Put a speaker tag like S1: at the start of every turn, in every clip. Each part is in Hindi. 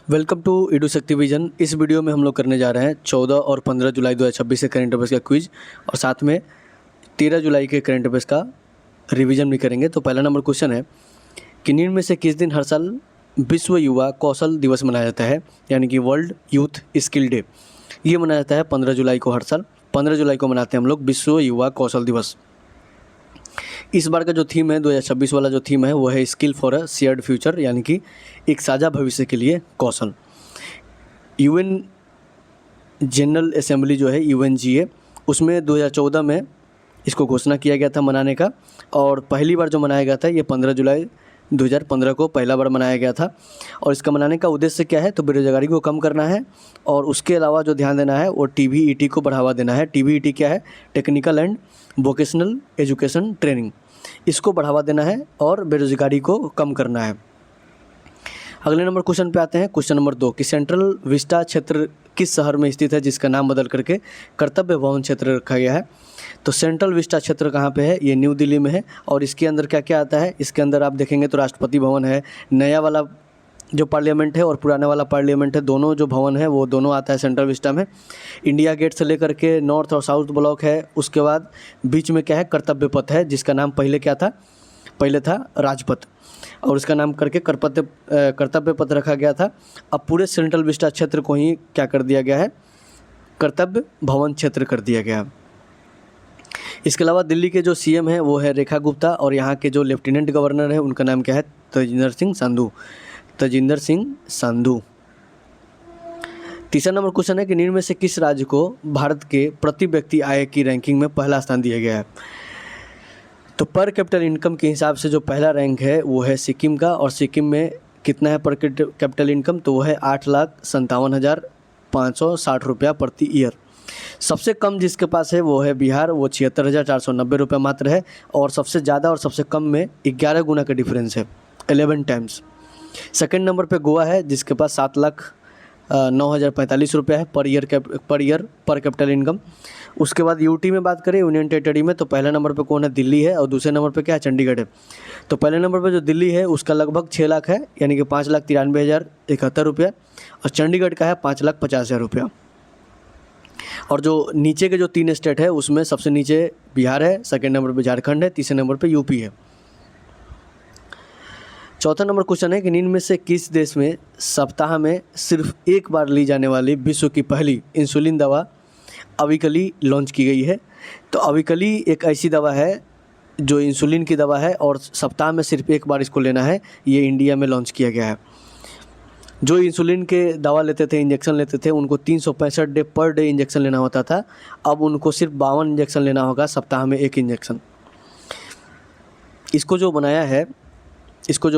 S1: वेलकम टू एडू शक्ति विजन। इस वीडियो में हम लोग करने जा रहे हैं 14 और 15 जुलाई 2026 के करंट अफेयर्स का क्विज और साथ में 13 जुलाई के करंट अफेयर्स का रिवीजन भी करेंगे। तो पहला नंबर क्वेश्चन है कि निम्न में से किस दिन हर साल विश्व युवा कौशल दिवस मनाया जाता है, यानी कि वर्ल्ड यूथ स्किल डे। ये मनाया जाता है 15 जुलाई को। हर साल 15 जुलाई को मनाते हैं हम लोग विश्व युवा कौशल दिवस। इस बार का जो थीम है 2026 वाला जो थीम है वो है skill for a shared future, यानी कि एक साझा भविष्य के लिए कौशल। यूएन जनरल असेंबली जो है UNGA, उसमें 2014 में इसको घोषणा किया गया था मनाने का, और पहली बार जो मनाया गया था ये 15 जुलाई 2015 को पहला बार मनाया गया था। और इसका मनाने का उद्देश्य क्या है, तो बेरोजगारी को कम करना है और उसके अलावा जो ध्यान देना है वो TBET को बढ़ावा देना है। TBET क्या है, technical and vocational education training, इसको बढ़ावा देना है और बेरोजगारी को कम करना है। अगले नंबर क्वेश्चन पे आते हैं। क्वेश्चन नंबर 2 कि सेंट्रल विस्टा क्षेत्र किस शहर में स्थित है जिसका नाम बदल करके कर्तव्य भवन क्षेत्र रखा गया है। तो सेंट्रल विस्टा क्षेत्र कहाँ पे है, ये न्यू दिल्ली में है। और इसके अंदर क्या क्या आता है, इसके अंदर आप देखेंगे तो राष्ट्रपति भवन है, नया वाला जो पार्लियामेंट है और पुराना वाला पार्लियामेंट है, दोनों जो भवन है वो दोनों आता है सेंट्रल विस्टा में। इंडिया गेट से लेकर के नॉर्थ और साउथ ब्लॉक है। उसके बाद बीच में क्या है, कर्तव्य पथ है, जिसका नाम पहले क्या था, पहले था राजपथ, और उसका नाम करके कर्तव्य पथ रखा गया था। अब पूरे सेंट्रल विस्टा क्षेत्र को ही क्या कर दिया गया है, कर्तव्य भवन क्षेत्र कर दिया गया। इसके अलावा दिल्ली के जो CM है वो है रेखा गुप्ता, और यहाँ के जो लेफ्टिनेंट गवर्नर है उनका नाम क्या है, तजिंदर सिंह संधू। तीसरा नंबर क्वेश्चन है कि निम्न में से किस राज्य को भारत के प्रति व्यक्ति आय की रैंकिंग में पहला स्थान दिया गया है। तो पर कैपिटल इनकम के हिसाब से जो पहला रैंक है वो है सिक्किम का, और सिक्किम में कितना है पर कैपिटल इनकम, तो वो है 8,57,560 रुपया प्रति ईयर। सबसे कम जिसके पास है वो है बिहार, वो 76,490 रुपये मात्र है। और सबसे ज़्यादा और सबसे कम में 11 गुना का डिफरेंस है, 11 टाइम्स। सेकंड नंबर पे गोवा है जिसके पास 7,09,045 रुपये है पर ईयर पर कैपिटल इनकम। उसके बाद UT में बात करें, यूनियन टेरिटरी में, तो पहले नंबर पे कौन है, दिल्ली है, और दूसरे नंबर पे क्या है, चंडीगढ़ है। तो पहले नंबर पे जो दिल्ली है उसका लगभग 6 लाख है, यानी कि 5,93,071 रुपया, और चंडीगढ़ का है 5,50,000 रुपया। और जो नीचे के जो 3 स्टेट है उसमें सबसे नीचे बिहार है, सेकेंड नंबर पर झारखंड है, तीसरे नंबर पर UP है। चौथा नंबर क्वेश्चन है कि निम्न में से किस देश में सप्ताह में सिर्फ एक बार ली जाने वाली विश्व की पहली इंसुलिन दवा अविकली लॉन्च की गई है। तो अविकली एक ऐसी दवा है जो इंसुलिन की दवा है और सप्ताह में सिर्फ एक बार इसको लेना है, ये इंडिया में लॉन्च किया गया है। जो इंसुलिन के दवा लेते थे, इंजेक्शन लेते थे, उनको 365 डे पर डे इंजेक्शन लेना होता था, अब उनको सिर्फ 52 इंजेक्शन लेना होगा, सप्ताह में एक इंजेक्शन। इसको जो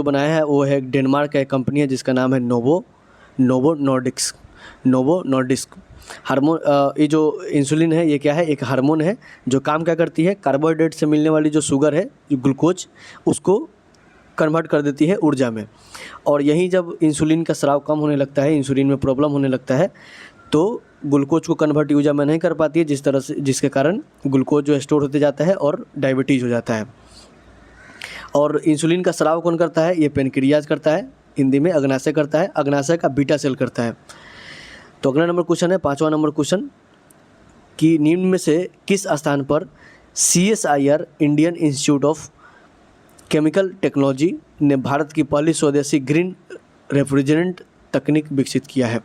S1: बनाया है वो है डेनमार्क का एक कंपनी है जिसका नाम है नोवो नॉर्डिस्क। हार्मोन, ये जो इंसुलिन है ये क्या है, एक हार्मोन है जो काम क्या करती है, कार्बोहाइड्रेट से मिलने वाली जो शुगर है, ग्लूकोज, उसको कन्वर्ट कर देती है ऊर्जा में। और यहीं जब इंसुलिन का स्राव कम होने लगता है, इंसुलिन में प्रॉब्लम होने लगता है, तो ग्लूकोज को कन्वर्ट ऊर्जा में नहीं कर पाती है, जिसके कारण ग्लूकोज जो स्टोर होते जाता है और डायबिटीज़ हो जाता है। और इंसुलिन का स्राव कौन करता है, ये पेनक्रियाज करता है, हिंदी में अग्नाशय करता है, अग्नाशय का बीटा सेल करता है। तो अगला नंबर क्वेश्चन है, 5वां नंबर क्वेश्चन, कि निम्न में से किस स्थान पर CSIR Indian institute of chemical technology ने भारत की पहली स्वदेशी ग्रीन रेफ्रिजरेंट तकनीक विकसित किया है।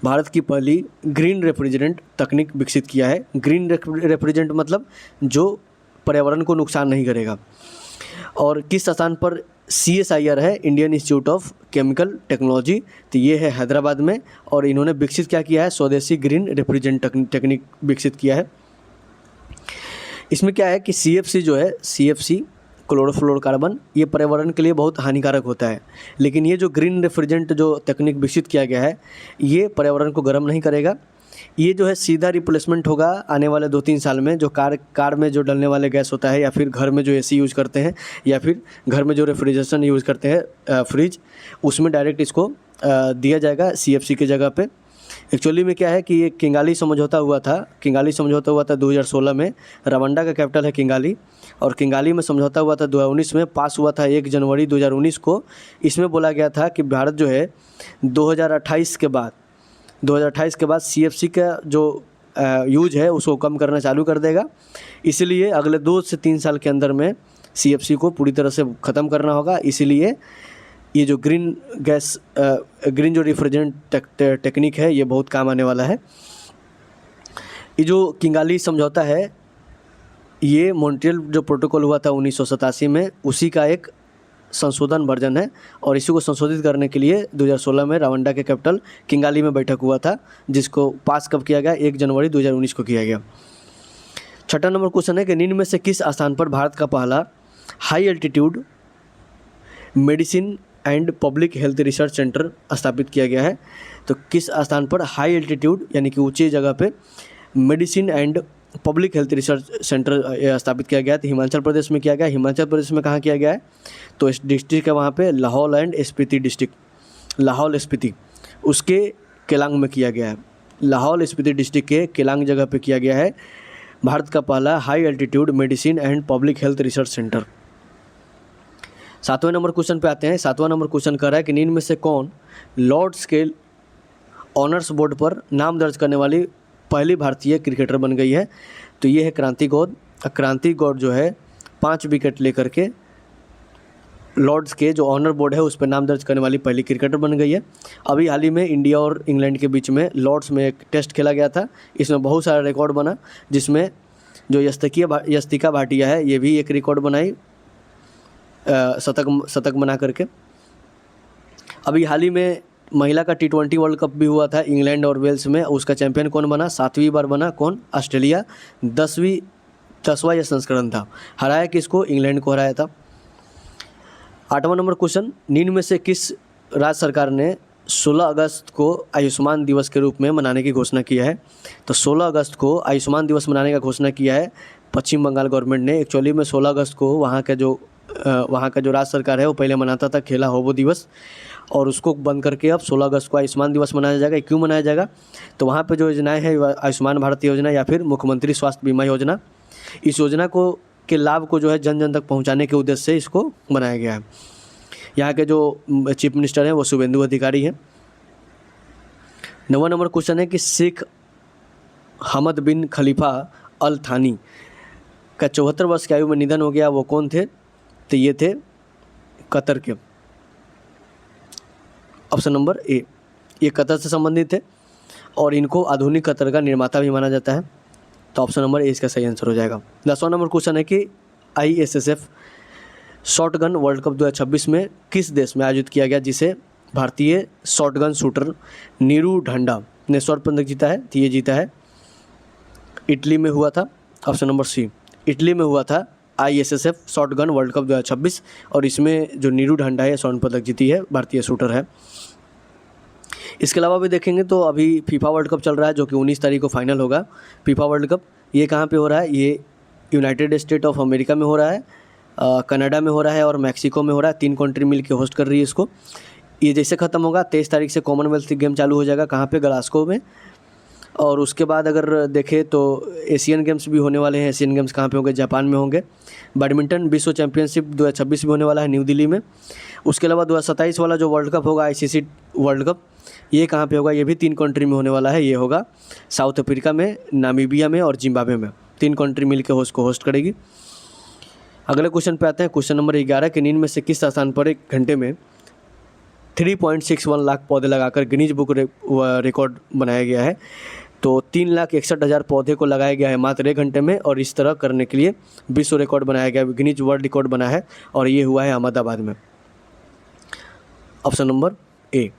S1: भारत की पहली ग्रीन रेफ्रिजरेंट तकनीक विकसित किया है। ग्रीन रेफ्रिजरेंट मतलब जो पर्यावरण को नुकसान नहीं करेगा। और किस स्थान पर CSIR है, Indian institute of chemical technology, तो ये है हैदराबाद में। और इन्होंने विकसित क्या किया है, स्वदेशी ग्रीन रेफ्रिजरेंट टेक्निक विकसित किया है। इसमें क्या है कि CFC जो है, CFC क्लोरोफ्लोरोकार्बन, ये पर्यावरण के लिए बहुत हानिकारक होता है, लेकिन ये जो ग्रीन रेफ्रिजरेंट जो तकनीक विकसित किया गया है ये पर्यावरण को गर्म नहीं करेगा। ये जो है सीधा रिप्लेसमेंट होगा आने वाले 2-3 साल में, जो कार में जो डलने वाले गैस होता है, या फिर घर में जो AC यूज़ करते हैं, या फिर घर में जो रेफ्रिजरेशन यूज़ करते हैं, फ्रिज, उसमें डायरेक्ट इसको दिया जाएगा CFC के जगह पे। एक्चुअली में क्या है कि ये किंगाली समझौता हुआ था। किंगाली समझौता हुआ था 2016 में। रवांडा का कैपिटल है किंगाली, और किंगाली में समझौता हुआ था 2019 में, पास हुआ था 1 जनवरी 2019 को। इसमें बोला गया था कि भारत जो है 2028 के बाद CFC का जो यूज है उसको कम करना चालू कर देगा। इसीलिए अगले 2 से 3 साल के अंदर में CFC को पूरी तरह से ख़त्म करना होगा। इसीलिए ये जो ग्रीन जो रिफ्रिजरेंट टेक्निक है ये बहुत काम आने वाला है। ये जो किंगाली समझौता है ये मॉन्ट्रियल जो प्रोटोकॉल हुआ था 1987 में, उसी का एक संशोधन वर्जन है, और इसी को संशोधित करने के लिए 2016 में रवांडा के कैपिटल किंगाली में बैठक हुआ था, जिसको पास कब किया गया? 1 जनवरी 2019 को किया गया। छठा नंबर क्वेश्चन है कि निम्न में से किस स्थान पर भारत का पहला high altitude medicine and public health research centre स्थापित किया गया है? तो किस स्थान पर हाई एल्टीट्यूड यानी कि ऊंची जगह पे medicine and public health research centre स्थापित किया गया? तो हिमाचल प्रदेश में किया गया। हिमाचल प्रदेश में कहाँ किया गया है? तो इस डिस्ट्रिक्ट है वहाँ पे लाहौल एंड स्पीति डिस्ट्रिक्ट, लाहौल स्पीति, उसके केलांग में किया गया है। लाहौल स्पीति डिस्ट्रिक्ट के केलांग जगह पे किया गया है भारत का पहला high altitude medicine and public health research centre. 7वें नंबर क्वेश्चन पे आते हैं। 7वां नंबर क्वेश्चन कर रहा है कि निम्न में से कौन लॉर्ड्स के ऑनर्स बोर्ड पर नाम दर्ज करने वाली पहली भारतीय क्रिकेटर बन गई है? तो ये है क्रांति गौड़। क्रांति गौड़ जो है 5 विकेट लेकर के लॉर्ड्स के जो ऑनर बोर्ड है उस पर नाम दर्ज करने वाली पहली क्रिकेटर बन गई है। अभी हाल ही में इंडिया और इंग्लैंड के बीच में लॉर्ड्स में एक टेस्ट खेला गया था। इसमें बहुत सारा रिकॉर्ड बना, जिसमें जो यस्तिका भाटिया है ये भी एक रिकॉर्ड बनाई शतक बना करके। अभी हाल ही में महिला का T20 वर्ल्ड कप भी हुआ था इंग्लैंड और वेल्स में। उसका चैंपियन कौन बना? 7वीं बार बना। कौन? ऑस्ट्रेलिया। 10वां यह संस्करण था। हराया किसको? इंग्लैंड को हराया था। 8वां नंबर क्वेश्चन, निम्न में से किस राज्य सरकार ने 16 अगस्त को आयुष्मान दिवस के रूप में मनाने की घोषणा किया है? तो 16 अगस्त को आयुष्मान दिवस मनाने का घोषणा किया है पश्चिम बंगाल गवर्नमेंट ने। एक्चुअली में 16 अगस्त को वहाँ का जो राज्य सरकार है वो पहले मनाता था खेला होबो दिवस, और उसको बंद करके अब 16 अगस्त को आयुष्मान दिवस मनाया जाएगा। क्यों मनाया जाएगा? तो वहाँ पे जो योजनाएं हैं आयुष्मान भारत योजना या फिर मुख्यमंत्री स्वास्थ्य बीमा योजना, इस योजना को के लाभ को जो है जन जन तक पहुँचाने के उद्देश्य से इसको बनाया गया है। यहाँ के जो चीफ मिनिस्टर हैं वो शुभेंदु अधिकारी हैं। 9वां नंबर क्वेश्चन है कि शेख हमद बिन खलीफा अल थानी का 74 वर्ष की आयु में निधन हो गया। वो कौन थे? तो ये थे कतर के। ऑप्शन नंबर ए, ये कतर से संबंधित थे और इनको आधुनिक कतर का निर्माता भी माना जाता है। तो ऑप्शन नंबर ए इसका सही आंसर हो जाएगा। 10वां नंबर क्वेश्चन है कि ISSF शॉटगन वर्ल्ड कप 2026 में किस देश में आयोजित किया गया, जिसे भारतीय शॉटगन शूटर नीरू ढंडा ने स्वर्ण पदक जीता है? तो ये जीता है इटली में हुआ था। ऑप्शन नंबर सी, इटली में हुआ था ISSF शॉटगन वर्ल्ड कप 2026, और इसमें जो नीरू ढंडा है स्वर्ण पदक जीती है, भारतीय शूटर है। इसके अलावा भी देखेंगे तो अभी फीफा वर्ल्ड कप चल रहा है जो कि 19 तारीख को फाइनल होगा। फीफा वर्ल्ड कप ये कहाँ पे हो रहा है? ये यूनाइटेड स्टेट ऑफ अमेरिका में हो रहा है, कनाडा में हो रहा है और मैक्सिको में हो रहा है। 3 कंट्री मिल के होस्ट कर रही है इसको। ये जैसे ख़त्म होगा 23 तारीख से कॉमनवेल्थ गेम चालू हो जाएगा। कहाँ पे? ग्लासगो में। और उसके बाद अगर देखें तो एशियन गेम्स भी होने वाले हैं। एशियन गेम्स कहाँ पे होंगे? जापान में होंगे। बैडमिंटन विश्व चैंपियनशिप 2026 भी होने वाला है न्यू दिल्ली में। उसके अलावा 2027 वाला जो वर्ल्ड कप होगा ICC वर्ल्ड कप, ये कहाँ पे होगा? ये भी 3 कंट्री में होने वाला है। ये होगा साउथ अफ्रीका में, नामीबिया में और जिम्बाब्वे में। 3 कंट्री मिल के होस्ट करेगी। अगले क्वेश्चन पे आते हैं। क्वेश्चन नंबर 11 कि निम्न में से किस स्थान पर 1 घंटे में 3.61 लाख पौधे लगाकर गिनीज बुक रिकॉर्ड बनाया गया है? तो 3,61,000 पौधे को लगाया गया है मात्र 1 घंटे में, और इस तरह करने के लिए विश्व रिकॉर्ड बनाया गया, गिनीज वर्ल्ड रिकॉर्ड बना है, और ये हुआ है अहमदाबाद में। Option number A.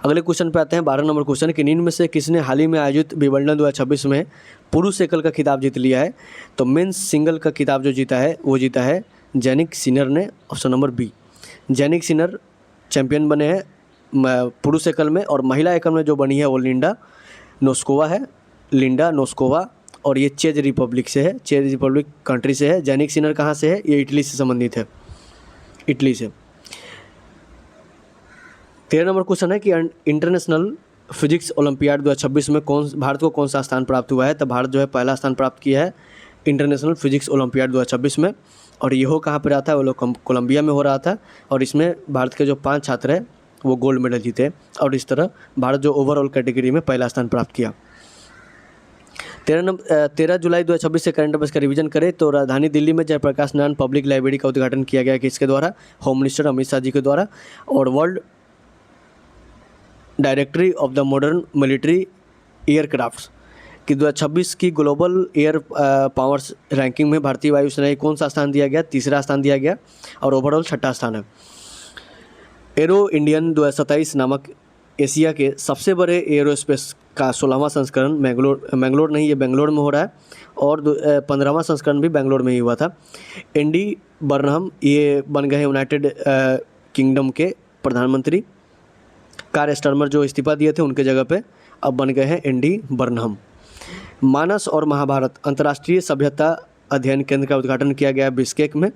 S1: अगले क्वेश्चन पे आते हैं। 12 नंबर क्वेश्चन कि निम्न में से किसने हाल ही में आयोजित विंबलडन 2026 में पुरुष एकल का खिताब जीत लिया है? तो मेंस सिंगल का खिताब जो जीता है वो जीता है जैनिक सिनर ने। Option number B, Jannik Sinner champion बने हैं पुरुष एकल में, और महिला एकल में जो बनी है वो लिंडा नोस्कोवा है, लिंडा नोस्कोवा, और ये चेक रिपब्लिक से है, चेक रिपब्लिक कंट्री से है। जैनिक सिनर कहाँ से है? ये इटली से संबंधित है, इटली से। 13 नंबर क्वेश्चन है कि इंटरनेशनल फिजिक्स ओलंपियाड 2026 में भारत को कौन सा स्थान प्राप्त हुआ है? तो भारत जो है पहला स्थान प्राप्त किया है इंटरनेशनल फिजिक्स ओलंपियाड 2026 में। और ये हो कहाँ पर रहा था? वो लोग कोलंबिया में हो रहा था। और इसमें भारत के जो 5 छात्र हैं वो गोल्ड मेडल जीते। और इस तरह भारत जो ओवरऑल कैटेगरी में पहला स्थान प्राप्त किया। 13 जुलाई 2026 से करंट अफेयर्स का रिवीजन करें तो राजधानी दिल्ली में जयप्रकाश नारायण पब्लिक लाइब्रेरी का उद्घाटन किया गया किसके द्वारा? होम मिनिस्टर अमित शाह जी के द्वारा। और world directory of the modern military aircrafts की 2026 की ग्लोबल एयर पावर्स रैंकिंग में भारतीय वायुसेना को कौन सा स्थान दिया गया? तीसरा स्थान दिया गया और ओवरऑल 6ठा स्थान है। एरो इंडियन 2027 नामक एशिया के सबसे बड़े एरोस्पेस का 16वां संस्करण मैंगलोर नहीं, ये बेंगलोर में हो रहा है। और 15वां संस्करण भी बेंगलोर में ही हुआ था। एंडी बर्नहम ये बन गए यूनाइटेड किंगडम के प्रधानमंत्री। कार स्टार्मर जो इस्तीफा दिए थे उनके जगह पे अब बन गए हैं एंडी बर्नहम। मानस और महाभारत अंतर्राष्ट्रीय सभ्यता अध्ययन केंद्र का उद्घाटन किया गया बिश्केक में।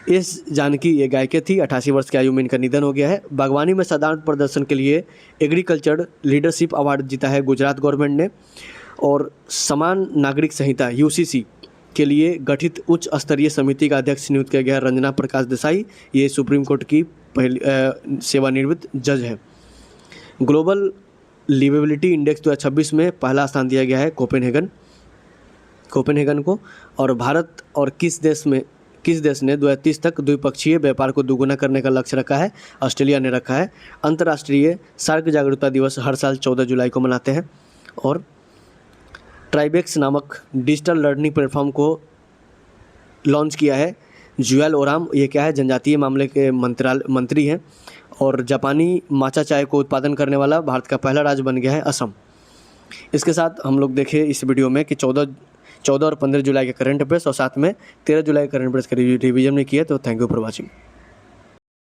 S1: इस जानकी ये गायिका थी, 88 वर्ष की आयु में इनका निधन हो गया है। बागवानी में साधारण प्रदर्शन के लिए एग्रीकल्चर लीडरशिप अवार्ड जीता है गुजरात गवर्नमेंट ने। और समान नागरिक संहिता यूसीसी के लिए गठित उच्च स्तरीय समिति का अध्यक्ष नियुक्त किया गया रंजना प्रकाश देसाई। ये सुप्रीम कोर्ट की पहली सेवानिवृत्त जज है। ग्लोबल लिवेबिलिटी इंडेक्स 2026 में पहला स्थान दिया गया है कोपेनहेगन को। और भारत और किस देश ने 2030 तक द्विपक्षीय व्यापार को दोगुना करने का लक्ष्य रखा है? ऑस्ट्रेलिया ने रखा है। अंतर्राष्ट्रीय सार्क जागरूकता दिवस हर साल 14 जुलाई को मनाते हैं। और ट्राइबेक्स नामक डिजिटल लर्निंग प्लेटफॉर्म को लॉन्च किया है जुएल ओराम। ये क्या है? जनजातीय मामले के मंत्री हैं। और जापानी माचा चाय को उत्पादन करने वाला भारत का पहला राज्य बन गया है असम। इसके साथ हम लोग देखें इस वीडियो में कि 14 और 15 जुलाई के करंट अफेयर्स और साथ में 13 जुलाई करंट अफेयर्स का रिवीजन में किया। तो थैंक यू फॉर वॉचिंग।